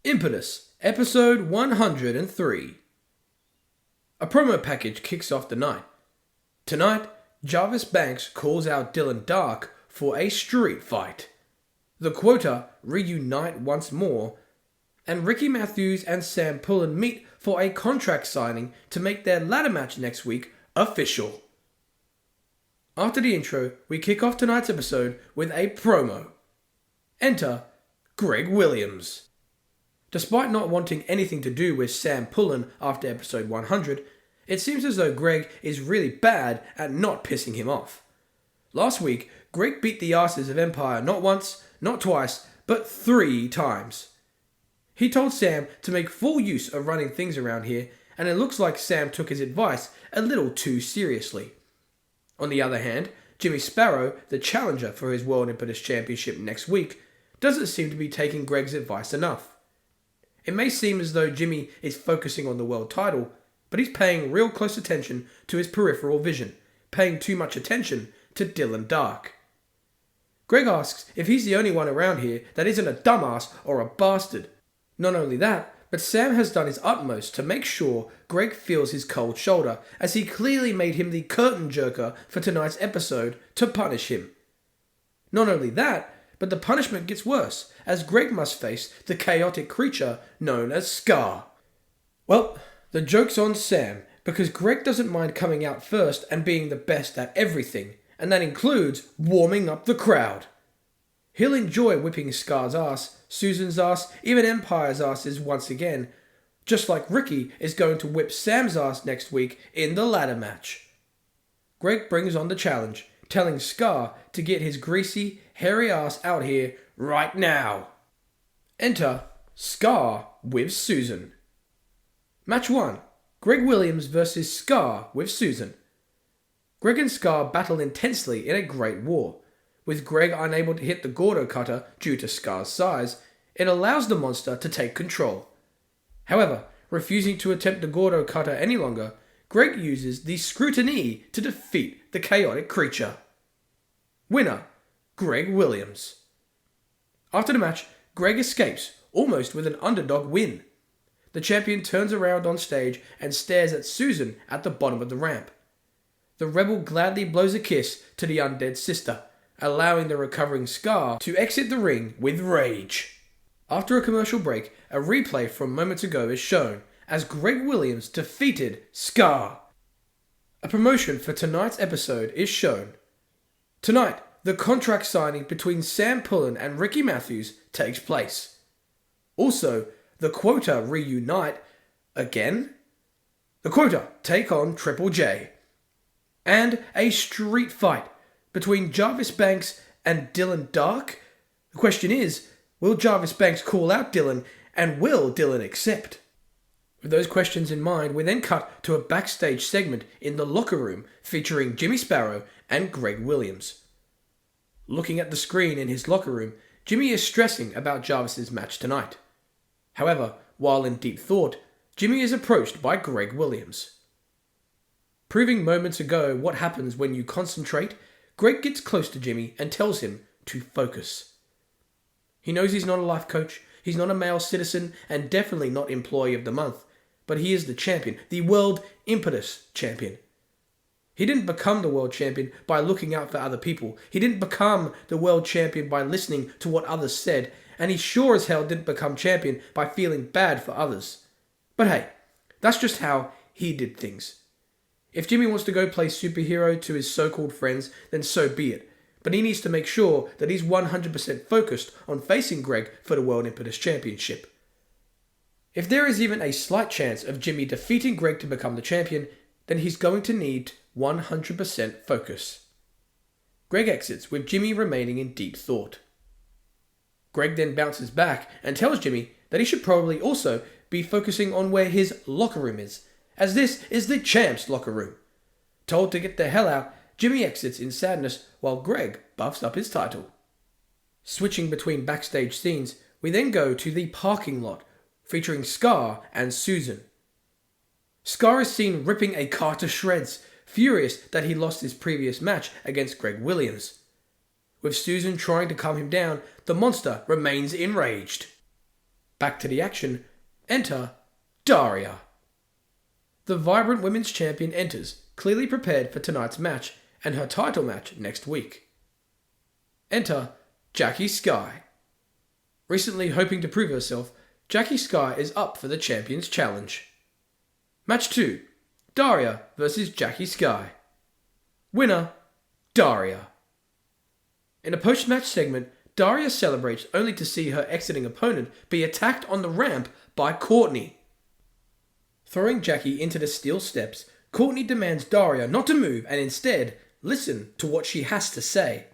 Impetus, episode 103. A promo package kicks off the night. Tonight, Jarvis Banks calls out Dylan Dark for a street fight. The Quota reunite once more, and Riki Mathews and Sam Pullen meet for a contract signing to make their ladder match next week official. After the intro, we kick off tonight's episode with a promo. Enter Greg Williams. Despite not wanting anything to do with Sam Pullen after episode 100, it seems as though Greg is really bad at not pissing him off. Last week, Greg beat the asses of Empire not once, not twice, but 3 times. He told Sam to make full use of running things around here, and it looks like Sam took his advice a little too seriously. On the other hand, Jimmy Sparrow, the challenger for his World Impetus Championship next week, doesn't seem to be taking Greg's advice enough. It may seem as though Jimmy is focusing on the world title, but he's paying real close attention to his peripheral vision, paying too much attention to Dylan Dark. Greg asks if he's the only one around here that isn't a dumbass or a bastard. Not only that, but Sam has done his utmost to make sure Greg feels his cold shoulder, as he clearly made him the curtain jerker for tonight's episode to punish him. Not only that, but the punishment gets worse, as Greg must face the chaotic creature known as Skar. Well, the joke's on Sam, because Greg doesn't mind coming out first and being the best at everything, and that includes warming up the crowd. He'll enjoy whipping Skar's ass, Susan's ass, even Empire's asses once again, just like Riki is going to whip Sam's ass next week in the ladder match. Greg brings on the challenge, telling Skar to get his greasy, hairy ass out here right now. Enter Skar with Susan. Match 1. Greg Williams vs Skar with Susan. Greg and Skar battle intensely in a great war. With Greg unable to hit the Gordo cutter due to Skar's size, it allows the monster to take control. However, refusing to attempt the Gordo cutter any longer, Greg uses the scrutiny to defeat the chaotic creature. Winner, Greg Williams. After the match, Greg escapes, almost with an underdog win. The champion turns around on stage and stares at Susan at the bottom of the ramp. The rebel gladly blows a kiss to the undead sister, allowing the recovering Skar to exit the ring with rage. After a commercial break, a replay from moments ago is shown as Greg Williams defeated Skar. A promotion for tonight's episode is shown. Tonight, the contract signing between Sam Pullen and Riki Mathews takes place. Also, the Quota reunite again. The Quota take on Triple J. And a street fight between Jarvis Banks and Dylan Dark. The question is, will Jarvis Banks call out Dylan, and will Dylan accept? With those questions in mind, we then cut to a backstage segment in the locker room featuring Jimmy Sparrow and Greg Williams. Looking at the screen in his locker room, Jimmy is stressing about Jarvis's match tonight. However, while in deep thought, Jimmy is approached by Greg Williams. Proving moments ago what happens when you concentrate, Greg gets close to Jimmy and tells him to focus. He knows he's not a life coach, he's not a male citizen, and definitely not employee of the month, but he is the champion, the World Impetus Champion. He didn't become the world champion by looking out for other people. He didn't become the world champion by listening to what others said, and he sure as hell didn't become champion by feeling bad for others. But hey, that's just how he did things. If Jimmy wants to go play superhero to his so-called friends, then so be it. But he needs to make sure that he's 100% focused on facing Greg for the World Impetus Championship. If there is even a slight chance of Jimmy defeating Greg to become the champion, then he's going to need 100% focus. Greg exits with Jimmy remaining in deep thought. Greg then bounces back and tells Jimmy that he should probably also be focusing on where his locker room is, as this is the champ's locker room. Told to get the hell out, Jimmy exits in sadness while Greg buffs up his title. Switching between backstage scenes, we then go to the parking lot, featuring Skar and Susan. Skar is seen ripping a car to shreds, furious that he lost his previous match against Greg Williams. With Susan trying to calm him down, the monster remains enraged. Back to the action. Enter Daria. The vibrant women's champion enters, clearly prepared for tonight's match and her title match next week. Enter Jackie Sky. Recently hoping to prove herself, Jackie Sky is up for the Champions Challenge. Match 2. Daria vs Jackie Sky. Winner, Daria. In a post-match segment, Daria celebrates only to see her exiting opponent be attacked on the ramp by Courtney. Throwing Jackie into the steel steps, Courtney demands Daria not to move and instead listen to what she has to say.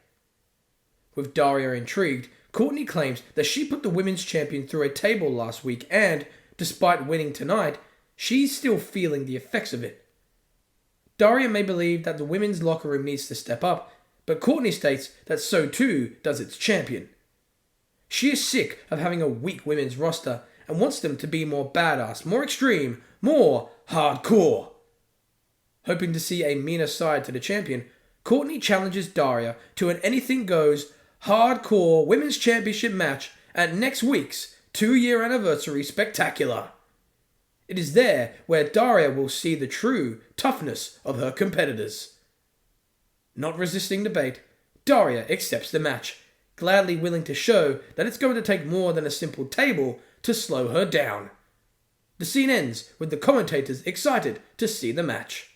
With Daria intrigued, Courtney claims that she put the women's champion through a table last week and, despite winning tonight, she's still feeling the effects of it. Daria may believe that the women's locker room needs to step up, but Courtney states that so too does its champion. She is sick of having a weak women's roster and wants them to be more badass, more extreme, more hardcore. Hoping to see a meaner side to the champion, Courtney challenges Daria to an anything-goes, hardcore women's championship match at next week's 2-year anniversary spectacular. It is there where Daria will see the true toughness of her competitors. Not resisting debate, Daria accepts the match, gladly willing to show that it's going to take more than a simple table to slow her down. The scene ends with the commentators excited to see the match.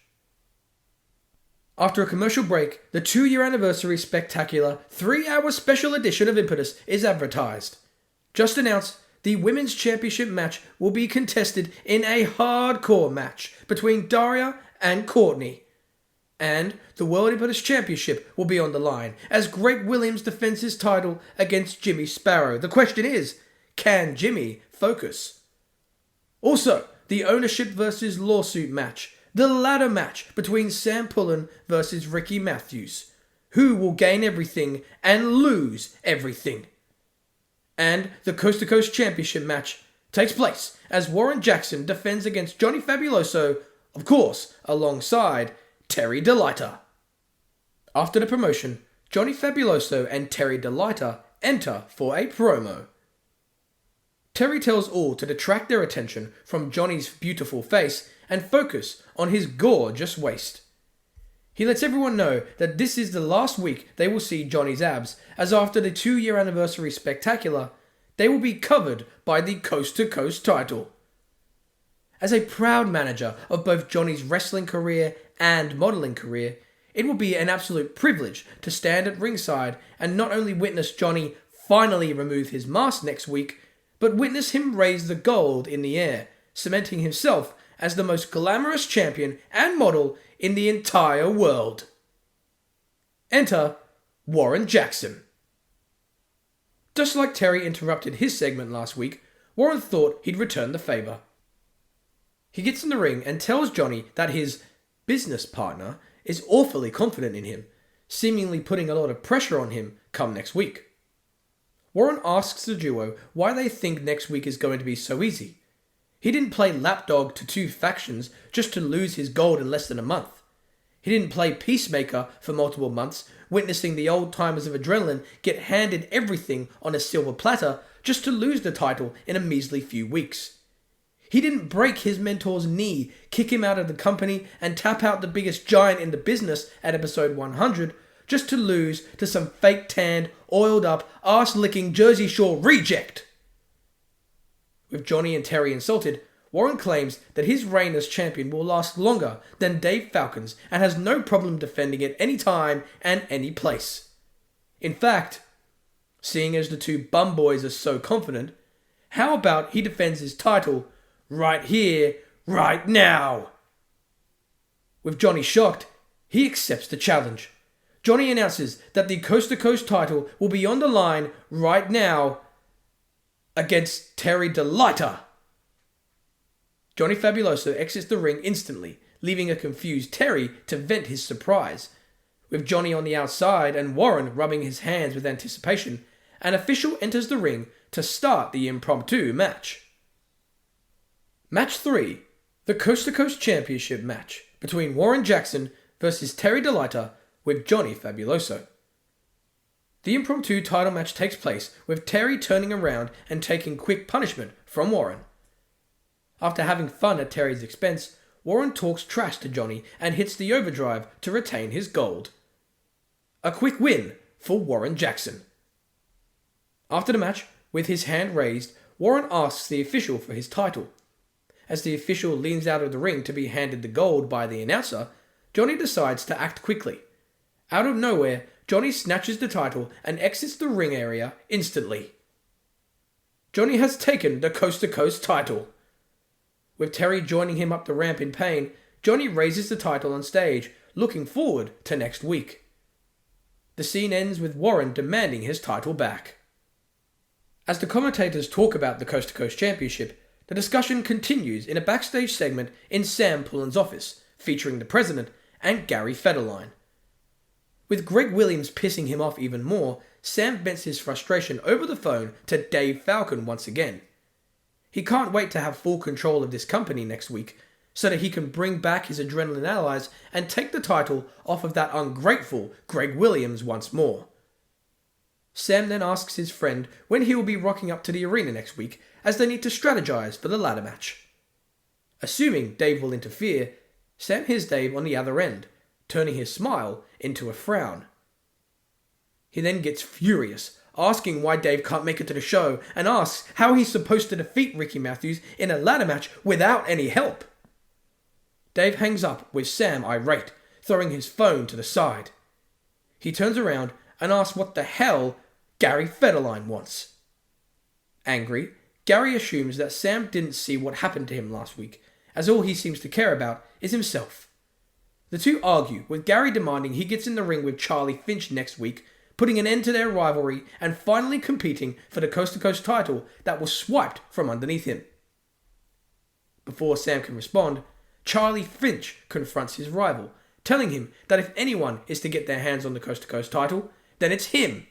After a commercial break, the 2-year anniversary spectacular 3-hour special edition of Impetus is advertised. Just announced, the Women's Championship match will be contested in a hardcore match between Daria and Courtney. And the World Impetus Championship will be on the line as Greg Williams defends his title against Jimmy Sparrow. The question is, can Jimmy focus? Also, the ownership versus lawsuit match. The ladder match between Sam Pullen versus Riki Mathews. Who will gain everything and lose everything? And the Coast to Coast Championship match takes place as Warren Jaxon defends against Johnny Fabuloso, of course, alongside Terri Delighta. After the promotion, Johnny Fabuloso and Terri Delighta enter for a promo. Terri tells all to detract their attention from Johnny's beautiful face and focus on his gorgeous waist. He lets everyone know that this is the last week they will see Johnny's abs, as after the 2-year anniversary spectacular, they will be covered by the Coast to Coast title. As a proud manager of both Johnny's wrestling career and modelling career, it will be an absolute privilege to stand at ringside and not only witness Johnny finally remove his mask next week, but witness him raise the gold in the air, cementing himself as the most glamorous champion and model in the entire world. Enter Warren Jaxon. Just like Terri interrupted his segment last week, Warren thought he'd return the favour. He gets in the ring and tells Johnny that his business partner is awfully confident in him, seemingly putting a lot of pressure on him come next week. Warren asks the duo why they think next week is going to be so easy. He didn't play lapdog to 2 factions just to lose his gold in less than a month. He didn't play peacemaker for multiple months, witnessing the old timers of Adrenaline get handed everything on a silver platter just to lose the title in a measly few weeks. He didn't break his mentor's knee, kick him out of the company, and tap out the biggest giant in the business at episode 100 just to lose to some fake tanned, oiled up, arse-licking Jersey Shore reject. With Johnny and Terri insulted, Warren claims that his reign as champion will last longer than Dave Falcon's and has no problem defending it any time and any place. In fact, seeing as the 2 bum boys are so confident, how about he defends his title right here, right now? With Johnny shocked, he accepts the challenge. Johnny announces that the Coast to Coast title will be on the line right now against Terri Delighta. Johnny Fabuloso exits the ring instantly, leaving a confused Terri to vent his surprise. With Johnny on the outside and Warren rubbing his hands with anticipation, an official enters the ring to start the impromptu match. Match 3, the Coast to Coast Championship match between Warren Jaxon versus Terri Delighta with Johnny Fabuloso. The impromptu title match takes place with Terri turning around and taking quick punishment from Warren. After having fun at Terri's expense, Warren talks trash to Johnny and hits the overdrive to retain his gold. A quick win for Warren Jaxon. After the match, with his hand raised, Warren asks the official for his title. As the official leans out of the ring to be handed the gold by the announcer, Johnny decides to act quickly. Out of nowhere, Johnny snatches the title and exits the ring area instantly. Johnny has taken the Coast to Coast title. With Terri joining him up the ramp in pain, Johnny raises the title on stage, looking forward to next week. The scene ends with Warren demanding his title back. As the commentators talk about the Coast to Coast Championship, the discussion continues in a backstage segment in Sam Pullen's office, featuring the president and Gary Federline. With Greg Williams pissing him off even more, Sam vents his frustration over the phone to Dave Falcon once again. He can't wait to have full control of this company next week, so that he can bring back his adrenaline allies and take the title off of that ungrateful Greg Williams once more. Sam then asks his friend when he will be rocking up to the arena next week, as they need to strategize for the ladder match. Assuming Dave will interfere, Sam hears Dave on the other end, turning his smile into a frown. He then gets furious, asking why Dave can't make it to the show, and asks how he's supposed to defeat Riki Mathews in a ladder match without any help. Dave hangs up with Sam irate, throwing his phone to the side. He turns around and asks what the hell Gary Federline wants. Angry, Gary assumes that Sam didn't see what happened to him last week, as all he seems to care about is himself. The two argue, with Gary demanding he gets in the ring with Charlie Finch next week, putting an end to their rivalry and finally competing for the Coast to Coast title that was swiped from underneath him. Before Sam can respond, Charlie Finch confronts his rival, telling him that if anyone is to get their hands on the Coast to Coast title, then it's him.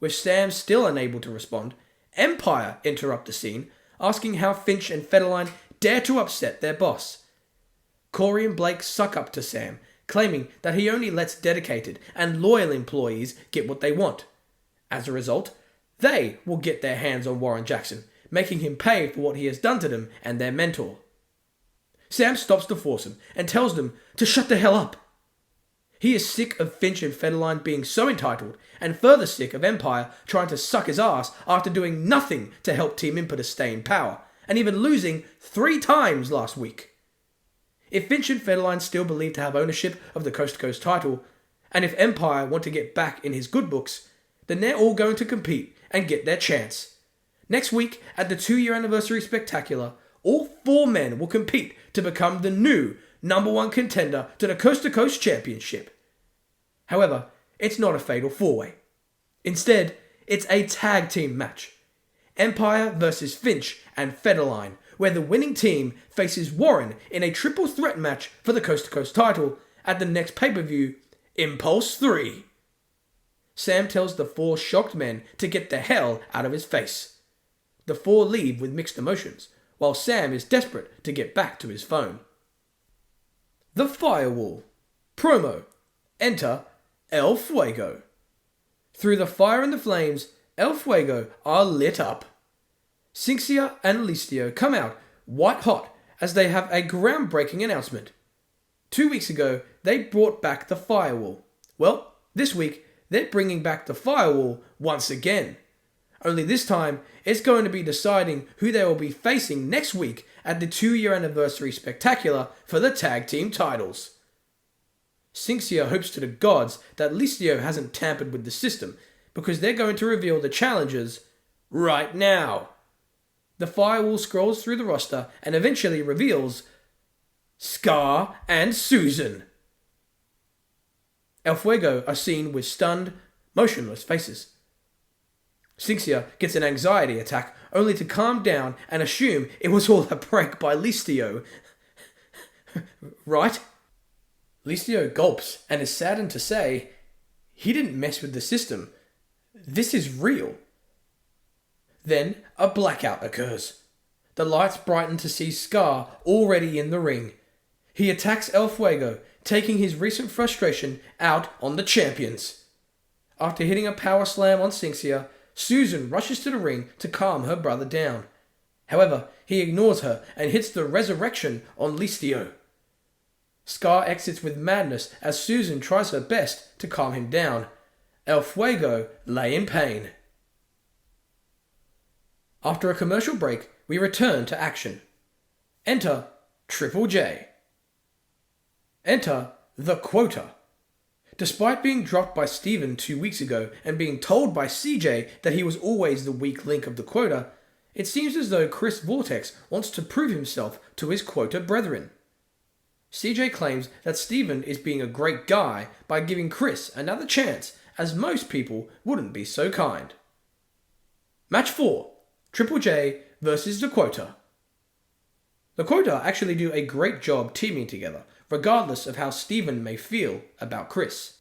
With Sam still unable to respond, Empire interrupt the scene, asking how Finch and Federline dare to upset their boss. Corey and Blake suck up to Sam, claiming that he only lets dedicated and loyal employees get what they want. As a result, they will get their hands on Warren Jaxon, making him pay for what he has done to them and their mentor. Sam stops the foursome and tells them to shut the hell up. He is sick of Finch and Federline being so entitled, and further sick of Empire trying to suck his ass after doing nothing to help Team Impetus stay in power, and even losing 3 times last week. If Finch and Federline still believe to have ownership of the Coast to Coast title, and if Empire want to get back in his good books, then they're all going to compete and get their chance. Next week, at the 2-year anniversary spectacular, all 4 men will compete to become the new #1 contender to the Coast to Coast Championship. However, it's not a fatal 4-way. Instead, it's a tag team match. Empire versus Finch and Federline, where the winning team faces Warren in a triple threat match for the Coast to Coast title at the next pay-per-view, Impulse 3. Sam tells the 4 shocked men to get the hell out of his face. The 4 leave with mixed emotions, while Sam is desperate to get back to his phone. The Firewall. Promo. Enter El Fuego. Through the fire and the flames, El Fuego are lit up. Cinxia and Licio come out white hot as they have a groundbreaking announcement. 2 weeks ago, they brought back the Firewall. Well, this week, they're bringing back the Firewall once again. Only this time, it's going to be deciding who they will be facing next week at the 2-year anniversary spectacular for the tag team titles. Cinxia hopes to the gods that Licio hasn't tampered with the system, because they're going to reveal the challengers right now. The Firewall scrolls through the roster and eventually reveals Skar and Susan. El Fuego are seen with stunned, motionless faces. Cinxia gets an anxiety attack, only to calm down and assume it was all a prank by Licio. Right? Licio gulps and is saddened to say, he didn't mess with the system. This is real. Then a blackout occurs. The lights brighten to see Skar already in the ring. He attacks El Fuego, taking his recent frustration out on the champions. After hitting a power slam on Sinxia, Susan rushes to the ring to calm her brother down. However, he ignores her and hits the resurrection on Listio. Skar exits with madness as Susan tries her best to calm him down. El Fuego lay in pain. After a commercial break, we return to action. Enter Triple J. Enter the Quota. Despite being dropped by Steven 2 weeks ago and being told by CJ that he was always the weak link of the Quota, it seems as though Chris Vortex wants to prove himself to his Quota brethren. CJ claims that Steven is being a great guy by giving Chris another chance, as most people wouldn't be so kind. Match 4. Triple J versus the Quota. The Quota actually do a great job teaming together, regardless of how Steven may feel about Chris.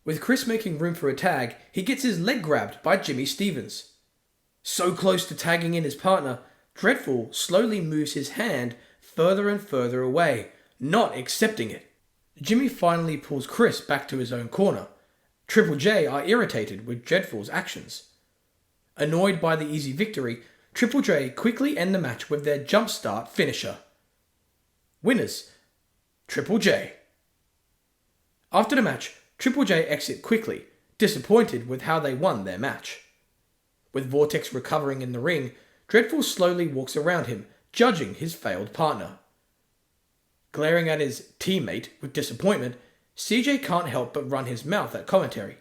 With Chris making room for a tag, he gets his leg grabbed by Jimmy Stevens. So close to tagging in his partner, Dreadful slowly moves his hand further and further away, not accepting it. Jimmy finally pulls Chris back to his own corner. Triple J are irritated with Dreadful's actions. Annoyed by the easy victory, Triple J quickly end the match with their jumpstart finisher. Winners, Triple J. After the match, Triple J exit quickly, disappointed with how they won their match. With Vortex recovering in the ring, Dreadful slowly walks around him, judging his failed partner. Glaring at his teammate with disappointment, CJ can't help but run his mouth at commentary.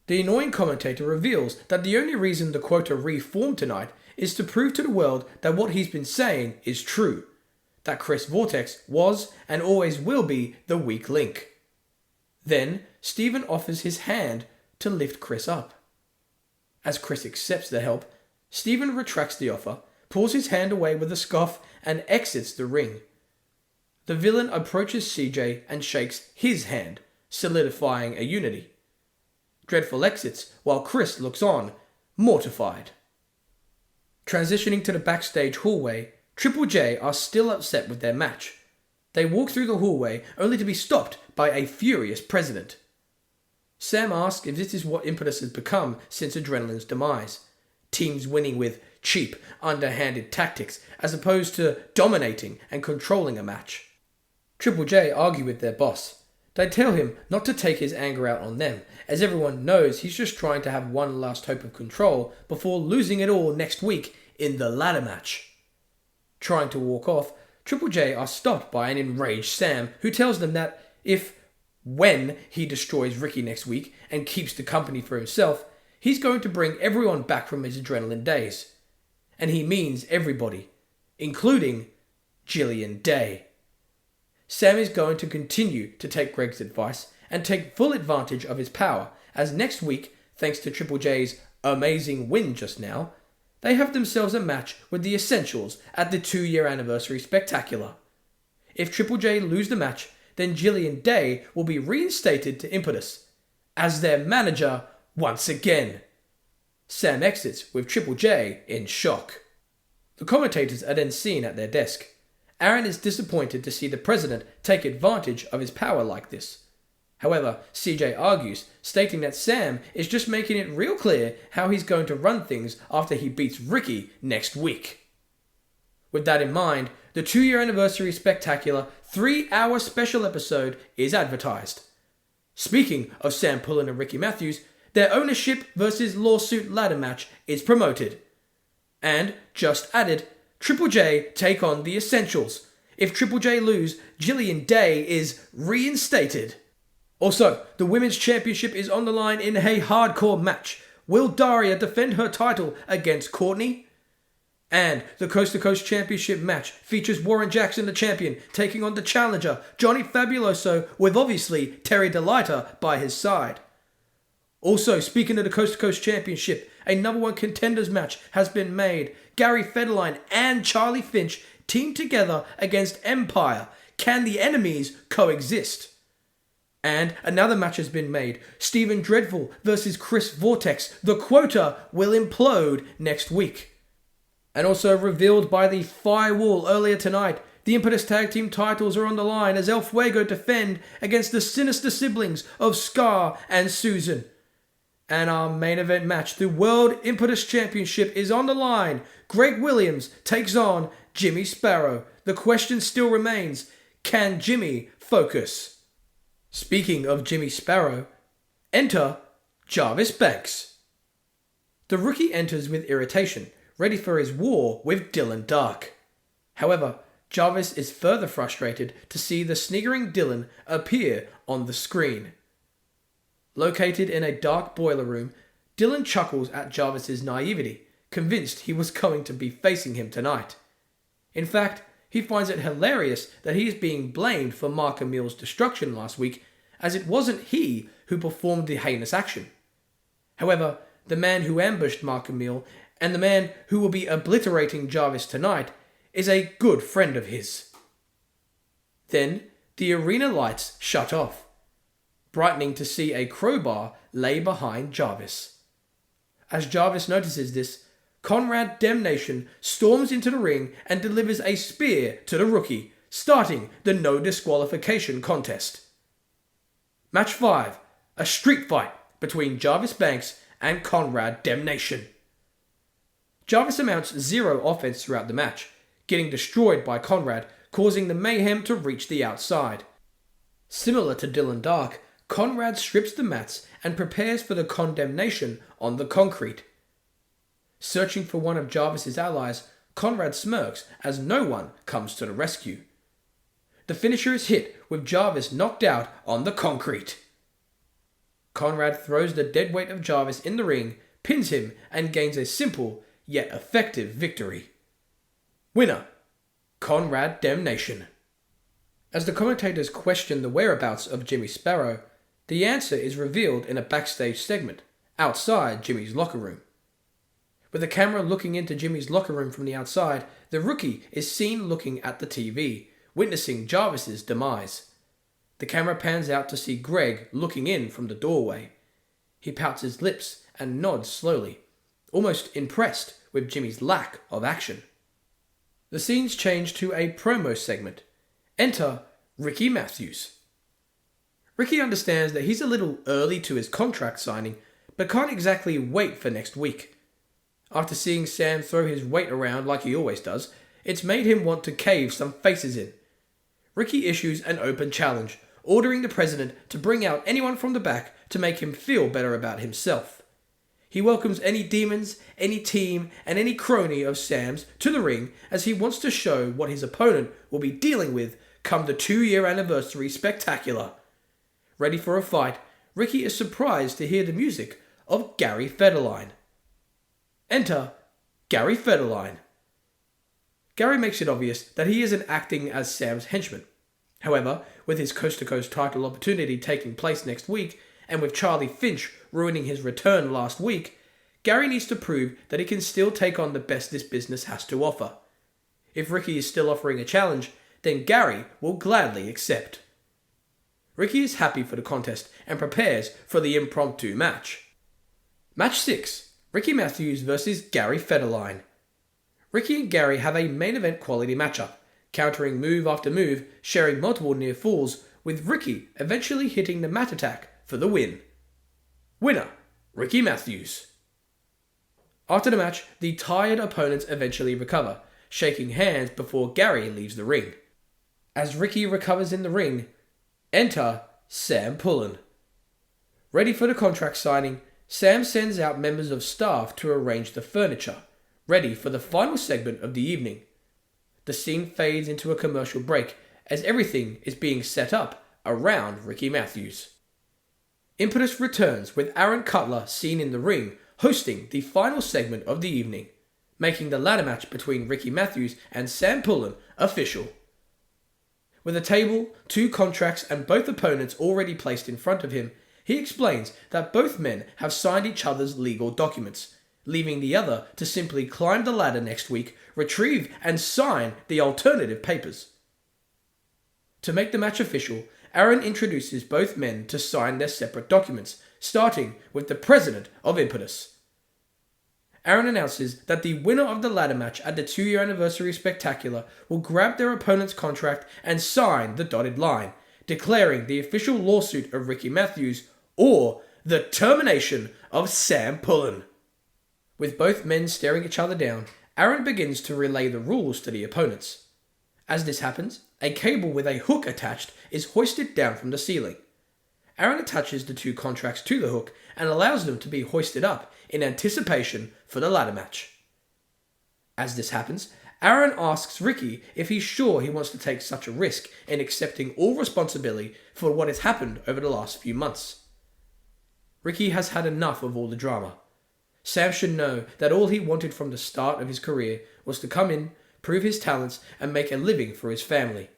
The annoying commentator reveals that the only reason the Quota reformed tonight is to prove to the world that what he's been saying is true, that Chris Vortex was and always will be the weak link. Then, Steven offers his hand to lift Chris up. As Chris accepts the help, Steven retracts the offer, pulls his hand away with a scoff, and exits the ring. The villain approaches CJ and shakes his hand, solidifying a unity. Dreadful exits while Chris looks on, mortified. Transitioning to the backstage hallway, Triple J are still upset with their match. They walk through the hallway only to be stopped by a furious president. Sam asks if this is what Impetus has become since Adrenaline's demise. Teams winning with cheap, underhanded tactics as opposed to dominating and controlling a match. Triple J argue with their boss. They tell him not to take his anger out on them, as everyone knows he's just trying to have one last hope of control before losing it all next week in the ladder match. Trying to walk off, Triple J are stopped by an enraged Sam, who tells them that when he destroys Riki next week and keeps the company for himself, he's going to bring everyone back from his adrenaline days. And he means everybody, including Jillian Day. Sam is going to continue to take Greg's advice and take full advantage of his power, as next week, thanks to Triple J's amazing win just now, they have themselves a match with the Essentials at the 2-year anniversary spectacular. If Triple J lose the match, then Jillian Day will be reinstated to Impetus as their manager once again. Sam exits with Triple J in shock. The commentators are then seen at their desk. Aaron is disappointed to see the president take advantage of his power like this. However, CJ argues, stating that Sam is just making it real clear how he's going to run things after he beats Riki next week. With that in mind, the 2-year anniversary spectacular 3-hour special episode is advertised. Speaking of Sam Pullen and Riki Mathews, their ownership versus lawsuit ladder match is promoted. And, just added, Triple J take on the Essentials. If Triple J lose, Jillian Day is reinstated. Also, the Women's Championship is on the line in a hardcore match. Will Daria defend her title against Courtney? And the Coast to Coast Championship match features Warren Jaxon, the champion, taking on the challenger, Johnny Fabuloso, with obviously Terri Delighta by his side. Also, speaking of the Coast to Coast Championship, a number 1 contenders match has been made. Gary Federline and Charlie Finch team together against Empire. Can the enemies coexist? And another match has been made. Steven Dreadful versus Chris Vortex. The Quota will implode next week. And also revealed by the Firewall earlier tonight, the Impetus Tag Team titles are on the line as El Fuego defend against the sinister siblings of Skar and Susan. And our main event match, the World Impetus Championship, is on the line. Greg Williams takes on Jimmy Sparrow. The question still remains, can Jimmy focus? Speaking of Jimmy Sparrow, enter Jarvis Banks. The rookie enters with irritation, ready for his war with Dylan Dark. However, Jarvis is further frustrated to see the sniggering Dylan appear on the screen. Located in a dark boiler room, Dylan chuckles at Jarvis's naivety, convinced he was going to be facing him tonight. In fact, he finds it hilarious that he is being blamed for Mark Emil's destruction last week, as it wasn't he who performed the heinous action. However, the man who ambushed Mark Emil and the man who will be obliterating Jarvis tonight is a good friend of his. Then, the arena lights shut off, brightening to see a crowbar lay behind Jarvis. As Jarvis notices this, Conrad Demnation storms into the ring and delivers a spear to the rookie, starting the no disqualification contest. Match 5, a street fight between Jarvis Banks and Conrad Demnation. Jarvis amounts 0 offense throughout the match, getting destroyed by Conrad, causing the mayhem to reach the outside. Similar to Dylan Dark, Conrad strips the mats and prepares for the condemnation on the concrete. Searching for one of Jarvis's allies, Conrad smirks as no one comes to the rescue. The finisher is hit with Jarvis knocked out on the concrete. Conrad throws the dead weight of Jarvis in the ring, pins him, and gains a simple yet effective victory. Winner, Conrad Demnation. As the commentators question the whereabouts of Jimmy Sparrow, the answer is revealed in a backstage segment, outside Jimmy's locker room. With the camera looking into Jimmy's locker room from the outside, the rookie is seen looking at the TV, witnessing Jarvis's demise. The camera pans out to see Greg looking in from the doorway. He pouts his lips and nods slowly, almost impressed with Jimmy's lack of action. The scenes change to a promo segment. Enter Riki Mathews. Riki understands that he's a little early to his contract signing, but can't exactly wait for next week. After seeing Sam throw his weight around like he always does, it's made him want to cave some faces in. Riki issues an open challenge, ordering the president to bring out anyone from the back to make him feel better about himself. He welcomes any demons, any team, and any crony of Sam's to the ring as he wants to show what his opponent will be dealing with come the 2-year anniversary spectacular. Ready for a fight, Riki is surprised to hear the music of Gary Federline. Enter Gary Federline. Gary makes it obvious that he isn't acting as Sam's henchman. However, with his coast-to-coast title opportunity taking place next week, and with Charlie Finch ruining his return last week, Gary needs to prove that he can still take on the best this business has to offer. If Riki is still offering a challenge, then Gary will gladly accept. Riki is happy for the contest and prepares for the impromptu match. Match 6, Riki Mathews vs Gary Federline. Riki and Gary have a main event quality matchup, countering move after move, sharing multiple near falls, with Riki eventually hitting the mat attack for the win. Winner, Riki Mathews. After the match, the tired opponents eventually recover, shaking hands before Gary leaves the ring. As Riki recovers in the ring, enter Sam Pullen. Ready for the contract signing, Sam sends out members of staff to arrange the furniture, ready for the final segment of the evening. The scene fades into a commercial break as everything is being set up around Riki Mathews. Impetus returns with Aaron Cutler seen in the ring hosting the final segment of the evening, making the ladder match between Riki Mathews and Sam Pullen official. With a table, 2 contracts and both opponents already placed in front of him, he explains that both men have signed each other's legal documents, leaving the other to simply climb the ladder next week, retrieve and sign the alternative papers. To make the match official, Aaron introduces both men to sign their separate documents, starting with the president of Impetus. Aaron announces that the winner of the ladder match at the 2-year anniversary spectacular will grab their opponent's contract and sign the dotted line, declaring the official lawsuit of Riki Mathews or the termination of Sam Pullen. With both men staring each other down, Aaron begins to relay the rules to the opponents. As this happens, a cable with a hook attached is hoisted down from the ceiling. Aaron attaches the two contracts to the hook and allows them to be hoisted up in anticipation for the ladder match. As this happens, Aaron asks Riki if he's sure he wants to take such a risk in accepting all responsibility for what has happened over the last few months. Riki has had enough of all the drama. Sam should know that all he wanted from the start of his career was to come in, prove his talents, and make a living for his family.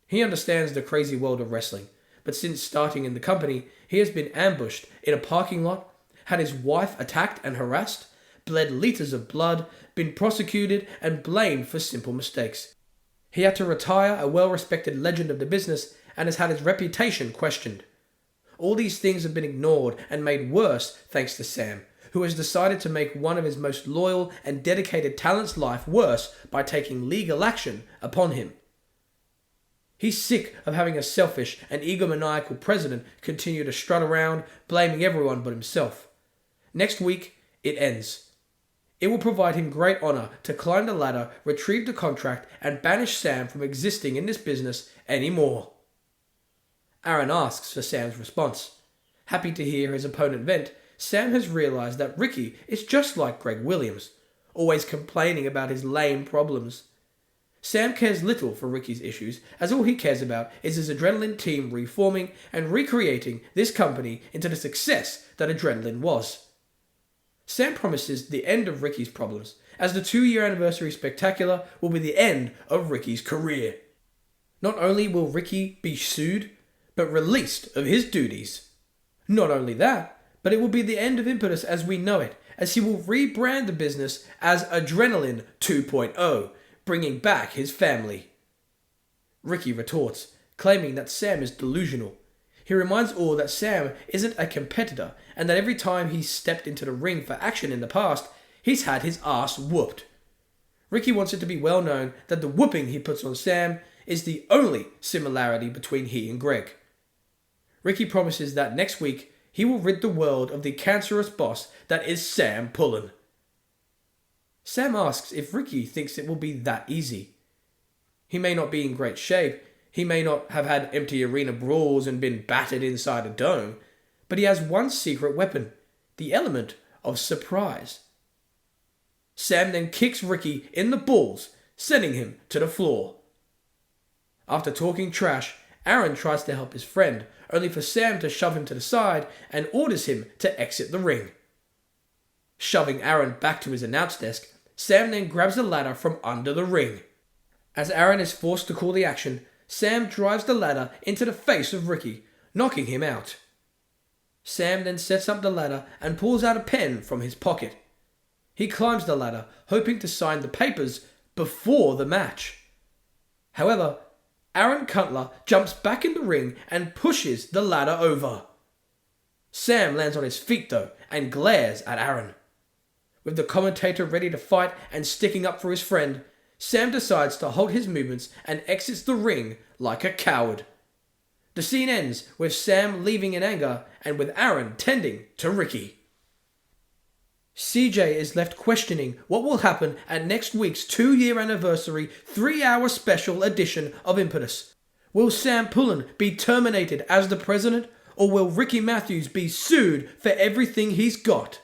He understands the crazy world of wrestling, but since starting in the company, he has been ambushed in a parking lot, had his wife attacked and harassed, bled liters of blood, been prosecuted and blamed for simple mistakes. He had to retire a well-respected legend of the business and has had his reputation questioned. All these things have been ignored and made worse thanks to Sam, who has decided to make one of his most loyal and dedicated talent's life worse by taking legal action upon him. He's sick of having a selfish and egomaniacal president continue to strut around, blaming everyone but himself. Next week, it ends. It will provide him great honor to climb the ladder, retrieve the contract, and banish Sam from existing in this business anymore. Aaron asks for Sam's response. Happy to hear his opponent vent, Sam has realized that Riki is just like Greg Williams, always complaining about his lame problems. Sam cares little for Riki's issues, as all he cares about is his Adrenaline team reforming and recreating this company into the success that Adrenaline was. Sam promises the end of Riki's problems, as the 2-year anniversary spectacular will be the end of Riki's career. Not only will Riki be sued, but released of his duties. Not only that, but it will be the end of Impetus as we know it, as he will rebrand the business as Adrenaline 2.0, bringing back his family. Riki retorts, claiming that Sam is delusional. He reminds all that Sam isn't a competitor, and that every time he's stepped into the ring for action in the past, he's had his ass whooped. Riki wants it to be well known that the whooping he puts on Sam is the only similarity between he and Greg. Riki promises that next week he will rid the world of the cancerous boss that is Sam Pullen. Sam asks if Riki thinks it will be that easy. He may not be in great shape, he may not have had empty arena brawls and been battered inside a dome, but he has one secret weapon, the element of surprise. Sam then kicks Riki in the balls, sending him to the floor. After talking trash, Aaron tries to help his friend, only for Sam to shove him to the side and orders him to exit the ring. Shoving Aaron back to his announce desk, Sam then grabs the ladder from under the ring. As Aaron is forced to call the action, Sam drives the ladder into the face of Riki, knocking him out. Sam then sets up the ladder and pulls out a pen from his pocket. He climbs the ladder, hoping to sign the papers before the match. However, Aaron Cutler jumps back in the ring and pushes the ladder over. Sam lands on his feet though and glares at Aaron. With the commentator ready to fight and sticking up for his friend, Sam decides to halt his movements and exits the ring like a coward. The scene ends with Sam leaving in anger and with Aaron tending to Riki. CJ is left questioning what will happen at next week's 2-year anniversary 3-hour special edition of Impetus. Will Sam Pullen be terminated as the president, or will Riki Mathews be sued for everything he's got?